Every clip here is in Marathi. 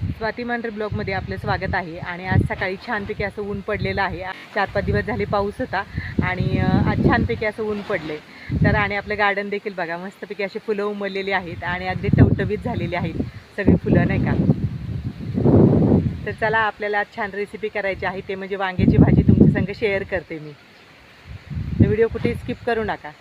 स्वाती मांढरे ब्लॉगमध्ये आपलं स्वागत आहे. आणि आज सकाळी छानपैकी असं ऊन पडलेलं आहे. 4-5 दिवस झाले पाऊस होता आणि आज छानपैकी असं ऊन पडले. तर आणि आपलं गार्डन देखील बघा मस्तपैकी अशी फुलं उमललेली आहेत आणि अगदी टवटवीत झालेली आहेत सगळी फुलं नाही का. तर चला आपल्याला आज छान रेसिपी करायची आहे, ते म्हणजे वांग्याची भाजी तुमच्या संग शेअर करते मी. तर व्हिडिओ कुठे स्किप करू नका.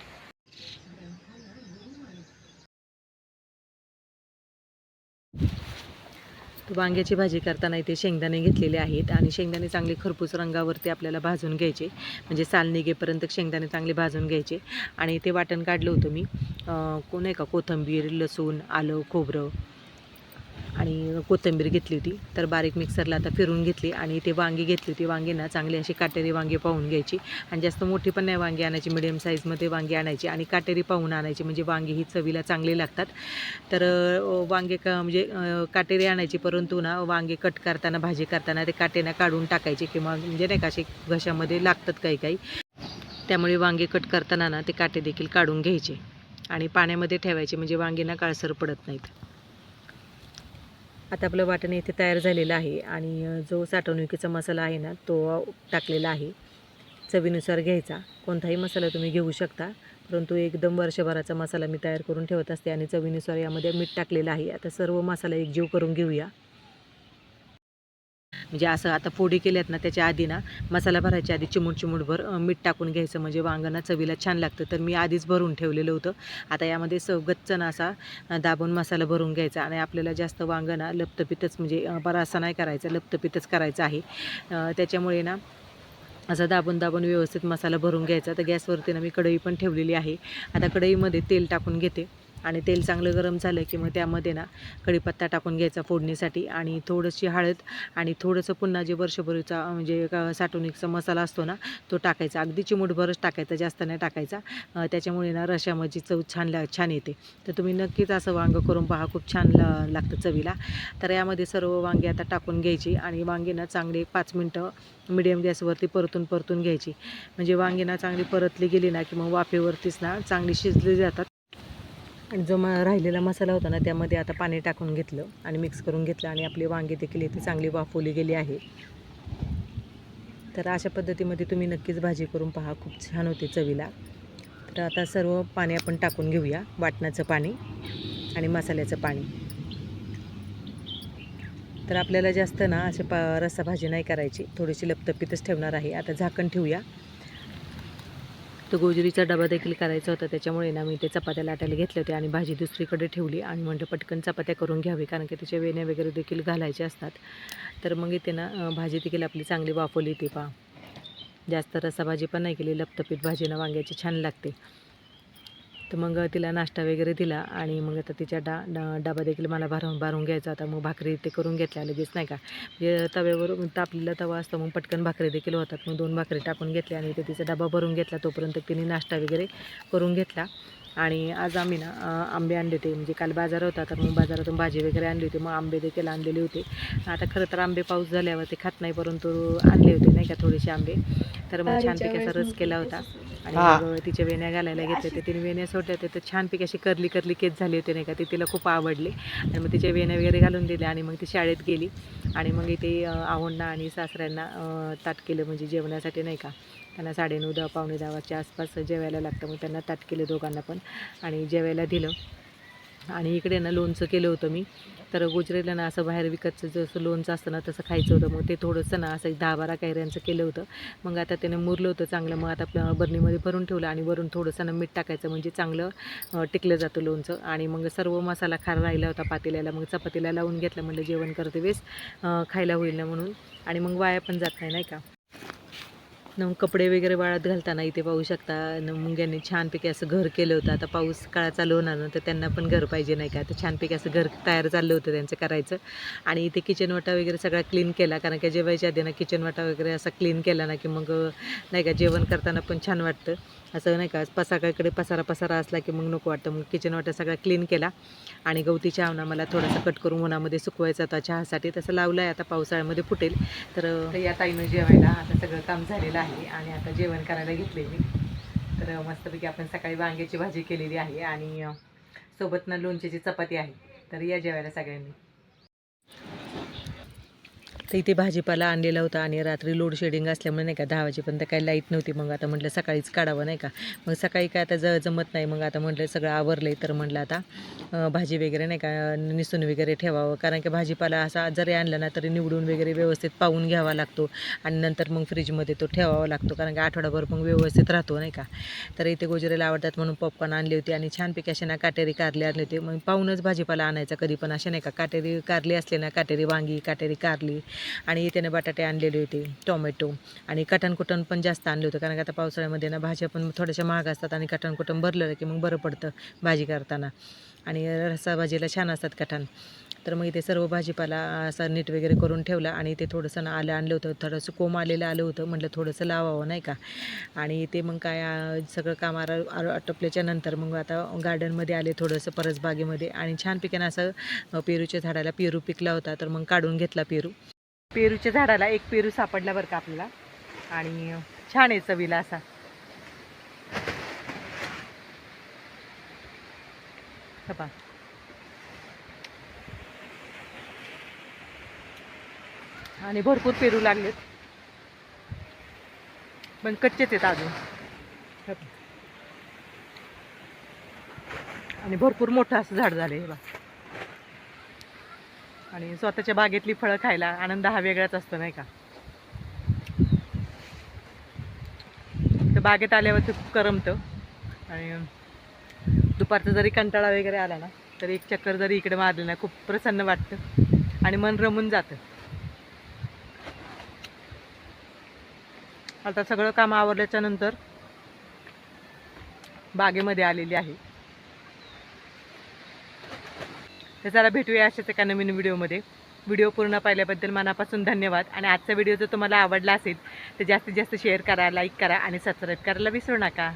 वांग्याची भाजी करताना इथे शेंगदाणे घेतलेले आहेत आणि शेंगदाणे चांगले खरपूस रंगावरती आपल्याला भाजून घ्यायचे, म्हणजे साल निघेपर्यंत शेंगदाणे चांगले भाजून घ्यायचे. आणि ते वाटण काढलं होतं मी, नाही का, कोथिंबीर, लसूण, आलं, खोबरं आणि कोथिंबीर घेतली होती. तर बारीक मिक्सरला आता फिरून घेतली आणि ते वांगी घेतली होती. वांगी ना चांगली अशी काटेरी वांगी पाहून घ्यायची आणि जास्त मोठी पण नाही वांगी आणायची, मिडियम साईजमध्ये वांगी आणायची आणि काटेरी पाहून आणायची, म्हणजे वांगी ही चवीला चांगली लागतात. तर वांगे म्हणजे काटेरी आणायची, परंतु ना वांगे कट करताना, भाजी करताना ते काटेना काढून टाकायचे, किंवा म्हणजे नाही का असे घशामध्ये लागतात काही काही. त्यामुळे वांगे कट करताना ना ते काटे देखील काढून घ्यायचे आणि पाण्यामध्ये ठेवायचे, म्हणजे वांगीना काळसर पडत नाहीत. आता आपलं वाटण इथे तयार झालेलं आहे आणि जो साठवणुकीचा मसाला आहे ना तो टाकलेला आहे. चवीनुसार घ्यायचा, कोणताही मसाला तुम्ही घेऊ शकता, परंतु एकदम वर्षभराचा मसाला मी तयार करून ठेवत असते आणि चवीनुसार यामध्ये मीठ टाकलेलं आहे. आता सर्व मसाला एकजीव करून घेऊया. म्हणजे असं आता फोडी केल्यात ना त्याच्या आधी ना मसाला भरायच्या आधी चिमूटभर मीठ टाकून घ्यायचं, म्हणजे वांगणा चवीला छान लागतं. तर मी आधीच भरून ठेवलेलं होतं. आता यामध्ये गच्चन असा दाबून मसाला भरून घ्यायचा आणि आपल्याला जास्त वांगणा लपतपीतच, म्हणजे बराचसा नाही करायचा, लपतपीतच करायचं आहे. त्याच्यामुळे ना असं दाबून दाबून व्यवस्थित मसाला भरून घ्यायचा. तर गॅसवरती ना मी कढई पण ठेवलेली आहे. आता कढईमध्ये तेल टाकून घेते आणि तेल चांगलं गरम झालं की मग त्यामध्ये ना कढीपत्ता टाकून घ्यायचा फोडणीसाठी आणि थोडीशी हळद आणि थोडंसं पुन्हा जे वर्षभरीचा म्हणजे साठवणीचा मसाला असतो ना तो टाकायचा. अगदी चिमूटभरच टाकायचा, जास्त नाही टाकायचा. त्याच्यामुळे ना रश्श्यामध्ये चव छान येते. तर तुम्ही नक्कीच असं वांगं करून पहा, खूप छान लागतं चवीला. तर यामध्ये सर्व वांगे आता टाकून घ्यायची आणि वांगे ना चांगले 5 मिनटं मीडियम गॅसवरती परतून घ्यायची, म्हणजे वांगी ना चांगली परतली गेली ना की मग वाफेवरतीच ना चांगली शिजली जातात. आणि जो राहिलेला मसाला होता ना त्यामध्ये आता पाणी टाकून घेतलं आणि मिक्स करून घेतलं आणि आपली वांगी देखील इथे चांगली वाफवली गेली आहे. तर अशा पद्धतीमध्ये तुम्ही नक्कीच भाजी करून पहा, खूप छान होते चवीला. तर आता सर्व पाणी आपण टाकून घेऊया, वाटणाचं पाणी आणि मसाल्याचं पाणी. तर आपल्याला जास्त ना असे रस्सा भाजी नाही करायची, थोडीशी लपतपीतच ठेवणार आहे. आता झाकण ठेवूया. तो गोजरीचा डबा देखील करायचा होता, त्याच्यामुळे ना मी ते चपात्या लाटायला घेतले होते आणि भाजी दुसरीकडे ठेवली आणि म्हटलं पटकन चपात्या करून घ्यावी, कारण की त्याच्या वेण्या वगैरे देखील घालायचे असतात. तर मग इथे ना भाजी देखील आपली चांगली वाफवली ती पहा. जास्त रस्सा भाजी पण नाही केली, लपतपीत भाजी ना वांग्याची छान लागते. तर मग तिला नाश्ता वगैरे दिला आणि मग आता तिच्या डबा देखील मला भरून घ्यायचा होता. मग भाकरी ते करून घेतल्या लगेच, नाही का, म्हणजे तव्यावर तापलेला तवा असतो, मग पटकन भाकरी देखील होतात. मग 2 भाकरी टाकून घेतल्या आणि ते तिचा डबा भरून घेतला. तोपर्यंत तिने नाश्ता वगैरे करून घेतला. आणि आज आम्ही ना आंबे आणले होते, म्हणजे काल बाजार होता तर मग बाजारातून भाजी वगैरे आणली होती, मग आंबे देखील आणलेले होते. आता खरं तर आंबे पाऊस झाल्यावर ते खात नाही, परंतु आणले होते नाही का थोडेसे आंबे. तर मग छानपैकी असा रस केला होता आणि मग तिच्या वेण्या घालायला घेतले होते. तिने वेण्या सोडल्या होत्या, तर छानपैकी अशी कर्ली केस झाली होती नाही का, ती तिला खूप आवडली आणि मग तिच्या वेण्या वगैरे घालून दिल्या आणि मग ती शाळेत गेली. आणि मग इथे आहोंना आणि सासऱ्यांना ताट केलं, म्हणजे जेवणासाठी नाही का. त्यांना 9:30 पावणे 10च्या आसपास जेवायला लागतं, मग त्यांना ताट केलं दोघांना पण आणि जेवायला दिलं. आणि इकडे ना लोणचं केलं होतं मी. तर गुजरीला ना असं बाहेर विकतचं जसं लोणचं असतं ना तसं खायचं होतं, मग ते थोडंसं ना असं 10-12 कैऱ्यांचं केलं होतं. मग आता त्याने मुरलं होतं चांगलं, मग आता बरणीमध्ये भरून ठेवलं आणि वरून थोडंसं ना मीठ टाकायचं, म्हणजे चांगलं टिकलं जातं लोणचं. आणि मग सर्व मसाला खार राहिला होता पातेल्याला, मग चपातीला लावून घेतलं, म्हणलं जेवण करते वेळेस खायला होईल ना म्हणून. आणि मग वाया पण जात नाही, नाही का. मग कपडे वगैरे वाळत घालताना इथे पाहू शकता मुंग्यांनी छानपैकी असं घर केलं होतं. आता पाऊस काळा चालू होणार ना, तर त्यांना पण घर पाहिजे नाही का. तर छानपैकी असं घर तयार झालं होतं त्यांचं करायचं. आणि इथे किचन वाटा वगैरे सगळा क्लीन केला, कारण की जेवायच्या आधी ना किचन वाटा वगैरे असा क्लीन केला ना की मग नाही का जेवण करताना पण छान वाटतं. असं नाही का सगळीकडे पसारा असला की मग नको वाटतं. मग किचन वाटा सगळा क्लीन केला आणि गवती चहा मला थोडासा कट करून उन्हामध्ये सुकवायचा होता चहासाठी, तसं लावलं आहे. आता पावसाळ्यामध्ये फुटेल. तर या ताईनं जेवायला आता सगळं काम झालेलं आहे आणि आता जेवण करायला घेतले मी. तर मस्तपैकी आपण सकाळी वांग्याची भाजी केलेली आहे आणि सोबत ना लोणच्याची चपाती आहे. तर या जेवायला सगळ्यांनी. तर इथे भाजीपाला आणलेला होता आणि रात्री लोड शेडिंग असल्यामुळे नाही का 10 वाजेपर्यंत काही लाईट नव्हती. मग आता म्हटलं सकाळीच काढावं नाही का. मग सकाळी काय आता जमत नाही. मग आता म्हटलं सगळं आवरलं आहे तर म्हटलं आता भाजी वगैरे नाही का निसून वगैरे ठेवावं. कारण की भाजीपाला असा जरी आणला ना तरी निवडून वगैरे व्यवस्थित पाहून घ्यावा लागतो आणि नंतर मग फ्रीजमध्ये तो ठेवावा लागतो. कारण की आठवडाभर मग व्यवस्थित राहतो नाही का. तर इथे गोजरेला आवडतात म्हणून पॉपकॉर्न आणले होते आणि छानपैकी असे ना काटेरी कारले आणले होते. मग पाहूनच भाजीपाला आणायचा कधी पण असे नाही का. काटेरी कारली असले ना, काटेरी वांगी, काटेरी कारली आणि इथे बटाटे आणलेले होते, टोमॅटो आणि कटण पण जास्त आणले होते. कारण का आता पावसाळ्यामध्ये ना भाज्या पण थोड्याशा महाग असतात आणि कटण भरलं की मग बरं पडतं भाजी करताना आणि रस्सा भाजीला छान असतात कटण. तर मग इथे सर्व भाजीपाला असा नीट वगैरे करून ठेवला आणि इथे थोडंसं आलं आणलं होतं, थोडंसं कोंब आलेलं आलं होतं. म्हटलं थोडंसं लावावं नाही का. आणि इथे मग काय सगळं काम आटपल्याच्या नंतर मग आता गार्डनमध्ये आले थोडंसं परसबागेमध्ये आणि छानपैकी असं पेरूच्या झाडाला पेरू पिकला होता तर मग काढून घेतला पेरूच्या झाडाला एक पेरू सापडला बरं का आपल्याला आणि छान आहे चवीला असा. बघा आणि भरपूर पेरू लागलेत पण कच्चेच आहेत अजून आणि भरपूर मोठं असं झाड झाले बघा. आणि स्वतःच्या बागेतली फळं खायला आनंद हा वेगळाच असतो नाही का. तर बागेत आल्यावर ते खूप करमतं आणि दुपारचा जरी कंटाळा वगैरे आला ना तरी एक चक्कर जरी इकडे मारली ना खूप प्रसन्न वाटतं आणि मन रमून जातं. आता सगळं काम आवरल्याच्या नंतर बागेमध्ये आलेली आहे. तर चला भेटूया अशाच एका नवीन व्हिडिओमध्ये. व्हिडिओ पूर्ण पाहिल्याबद्दल मनापासून धन्यवाद. आणि आजचा व्हिडिओ जर तुम्हाला आवडला असेल तर जास्तीत जास्त शेअर करा, लाईक करा आणि सबस्क्राईब करायला विसरू नका.